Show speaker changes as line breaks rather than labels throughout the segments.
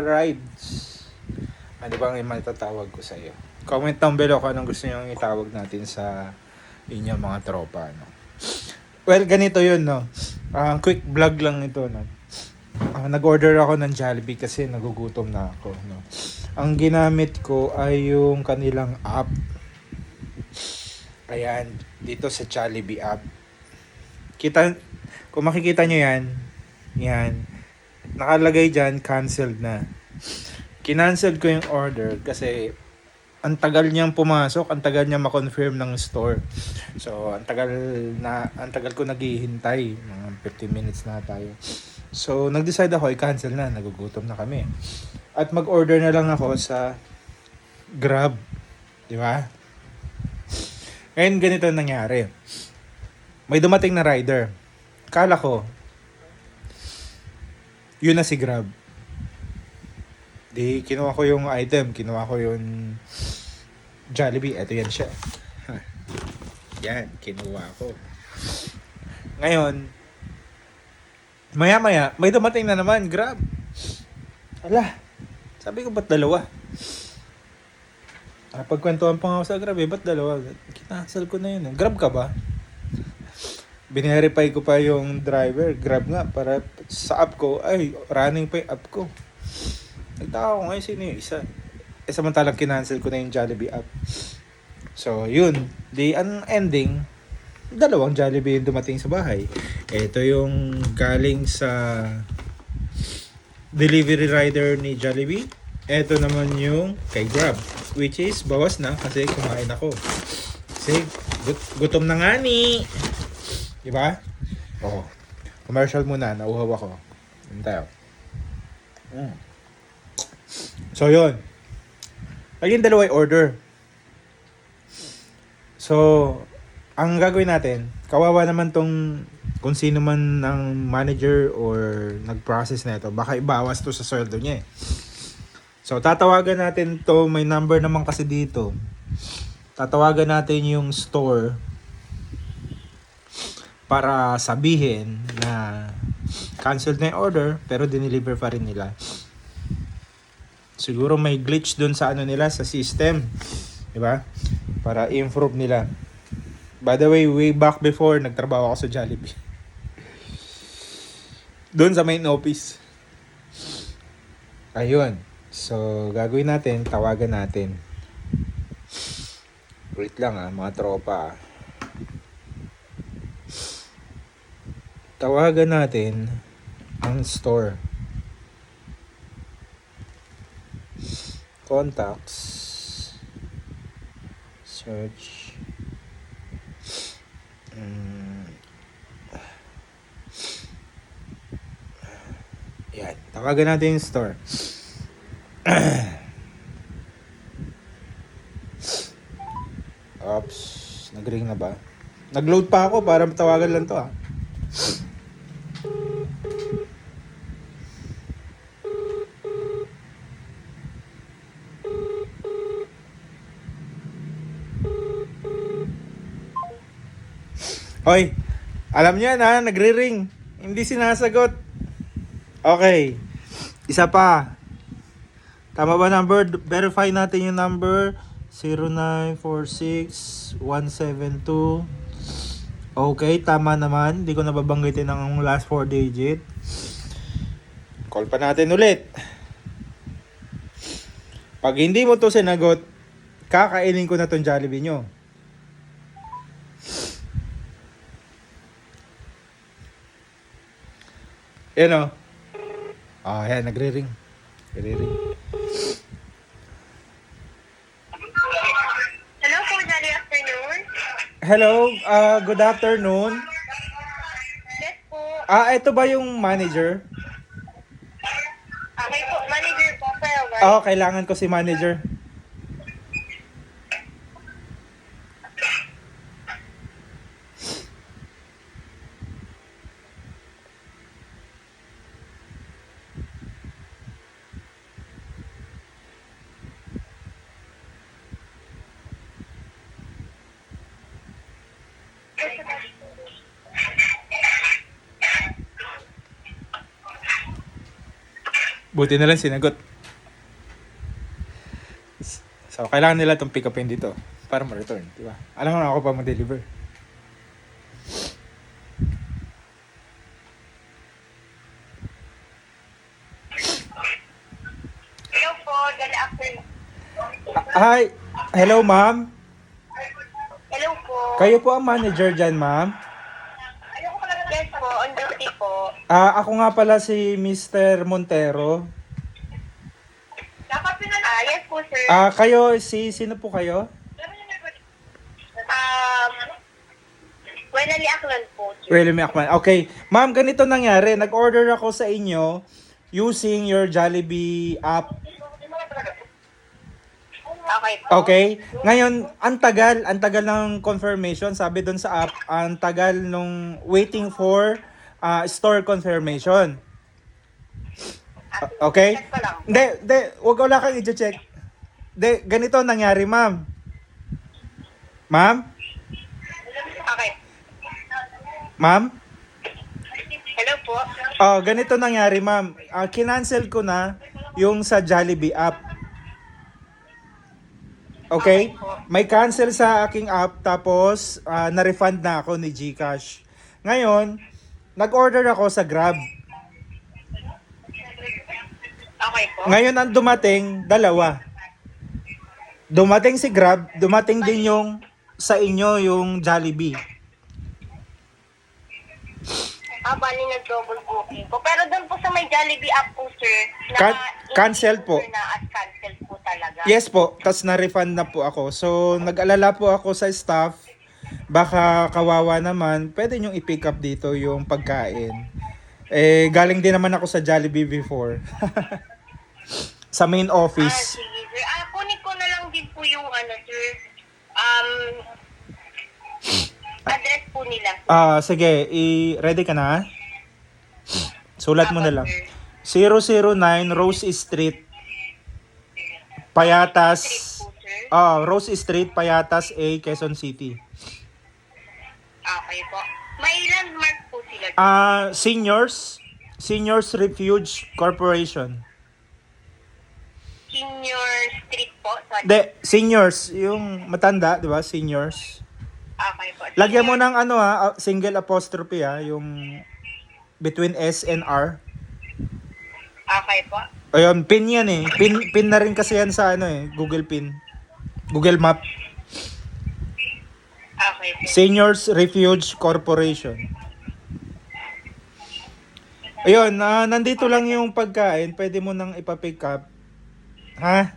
rides. Ano bang maitatawag ko sa iyo? Comment down below kung anong gusto niyo itawag natin sa inyong mga tropa. No? Well, ganito yun, no? Quick vlog lang ito, no? Nag-order ako ng Jollibee kasi nagugutom na ako, no? Ang ginamit ko ay yung kanilang app. Ayan, dito sa Jollibee app. Kung makikita nyo yan, nakalagay dyan, canceled na. Kinancel ko yung order kasi ang tagal niyang pumasok, ang tagal niya ma-confirm ng store. So, ang tagal ko naghihintay, mga 15 minutes na tayo. So, nag-decide ako i-cancel na, nagugutom na kami. At mag-order na lang ako sa Grab, di ba? Ngayon ganito nangyari. May dumating na rider. Kala ko yun na si Grab. Di, kinuha ko yung item. Kinuha ko yung Jollibee. Eto yan siya. Yan, kinuha ko. Ngayon, maya-maya, may dumating na naman, Grab. Ala, sabi ko, ba't dalawa? Pagkwentuhan pa nga ako sa Grab, ba't dalawa? Kinansel ko na yun. Grab ka ba? Binerify ko pa yung driver, Grab nga, para sa app ko, ay, running pa yung app ko. Nagtaka ko ngayon, sino yung isa? Samantalang kinancel ko na yung Jollibee app. So, yun. Ang ending, dalawang Jollibee yung dumating sa bahay. Ito yung galing sa delivery rider ni Jollibee. Ito naman yung kay Grab, which is bawas na kasi kumain ako. Kasi gutom na nga ni. Diba? Oh. Commercial muna, nauhaw ako. Yun tayo. So, yun. Naging dalawa yung order. So, ang gagawin natin, kawawa naman tong kung sino man ng manager or nag-process na ito, baka ibawas to sa sweldo niya eh. So, tatawagan natin to, may number naman kasi dito. Tatawagan natin yung store para sabihin na canceled na yung order pero dineliver pa rin nila. Siguro may glitch dun sa ano nila, sa system. Diba? Para improve nila. By the way back before, nagtrabaho ako sa Jollibee. Doon sa main office. Ayun. So, gagawin natin, tawagan natin. Wait lang mga tropa. Tawagan natin ang store. Contacts. Search. Yan. Tawagan natin yung store. Oops. Nag-ring na ba? Nag-load pa ako para matawagan lang to Hoy, alam niyo na, nagre-ring. Hindi sinasagot. Okay. Isa pa. Tama ba number? Verify natin yung number. 0946172. Okay, tama naman. Hindi ko nababanggitin ang last 4 digit. Call pa natin ulit. Pag hindi mo to sinagot, kakainin ko na tong Jollibee nyo. Yan o. Yan, nagre-ring. Nagre-ring.
Hello po, Jolly afternoon.
Hello, good afternoon.
Yes po.
Ito ba yung manager?
Okay po, manager po, pero
Kailangan ko si manager. Buti na lang sinagot. So, kailangan nila itong pick upin dito para ma-return, di ba? Alam mo na ako pa mag-deliver.
Hello po, good afternoon.
Hi! Hello, ma'am.
Hello po.
Kayo po ang manager dyan, ma'am.
Yes po, on duty po.
Ako nga pala si Mr. Montero.
Yes po, sir.
Kayo, sino po kayo?
Wenali Aklan po, sir.
Really, Akman. Okay. Ma'am, ganito nangyari. Nag-order ako sa inyo using your Jollibee app.
Okay po.
Okay? Ngayon, ang tagal ng confirmation. Sabi doon sa app, ang tagal nung waiting for store confirmation. Okay?
Check ko lang.
Hindi, wala kang i-check. Hindi, ganito nangyari, ma'am. Ma'am?
Okay.
Ma'am?
Hello po.
Ganito nangyari, ma'am. Kinancel ko na yung sa Jollibee app. Okay? May cancel sa aking app tapos na-refund na ako ni GCash. Ngayon, nag-order ako sa Grab.
Okay po.
Ngayon ang dumating, dalawa. Dumating si Grab, dumating din yung sa inyo yung Jollibee.
Bali nag-double booking po. Pero doon po sa may Jollibee app po, sir.
Cancel po.
Na at cancel po talaga.
Yes po, tas na-refund na po ako. So, nag-alala po ako sa staff. Baka kawawa naman, pwede nyo i-pick up dito yung pagkain. Galing din naman ako sa Jollibee before. Sa main office.
Sige, sir. Kunin ko na lang din po yung sir. Address po nila.
Sige, ready ka na? Sulat mo na lang. 009 Rose Street, Payatas.
Street po, sir.
Rose Street, Payatas A, Quezon City.
Okay po. May landmark po sila.
Seniors Refuge Corporation.
Senior Street po. Sorry.
Seniors, yung matanda, di ba? Seniors.
Okay po.
Lagyan mo ng single apostrophe yung between S and R.
Okay po.
Ayun, pin yan eh. Pin na rin kasi yan sa Google Pin. Google Map.
Okay po.
Seniors Refuge Corporation. Ayun, nandito lang yung pagkain. Pwede mo nang ipa-pick up. Ha?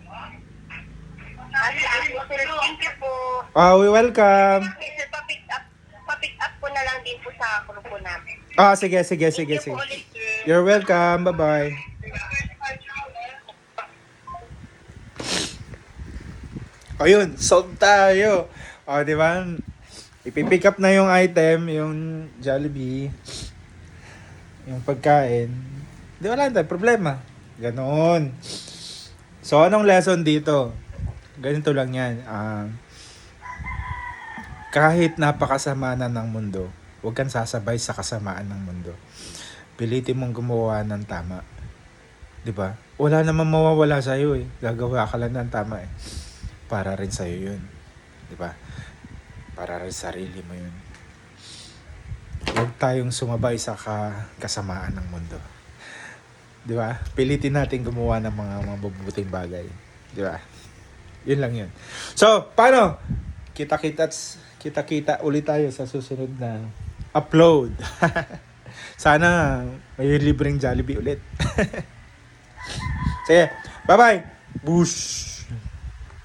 Thank you po.
We welcome.
Okay, sir, pa-pick up po na lang din po sa grupo namin.
Sige.
Thank you po ulit, sir.
You're welcome. Bye-bye. Ayun, sold tayo. Di ba? Ipipick up na yung item, yung Jollibee, yung pagkain. Di wala na problema. Ganon. So, anong lesson dito? Ganito lang yan. Kahit napakasama na ng mundo, huwag kang sasabay sa kasamaan ng mundo. Pilitin mong gumawa ng tama. 'Di ba? Wala namang mawawala sa iyo eh. Gagawa ka lang ng tama eh. Para rin sa iyo 'yun. 'Di ba? Para rin sa sarili mo 'yun. Huwag tayong sumabay sa kasamaan ng mundo. 'Di ba? Pilitin natin gumawa ng mga mabubuting bagay. 'Di ba? 'Yun lang 'yun. So, paano? Kita-kita ulit tayo sa susunod na upload. Sana may libreng Jollibee ulit. Sige, bye-bye. Bush.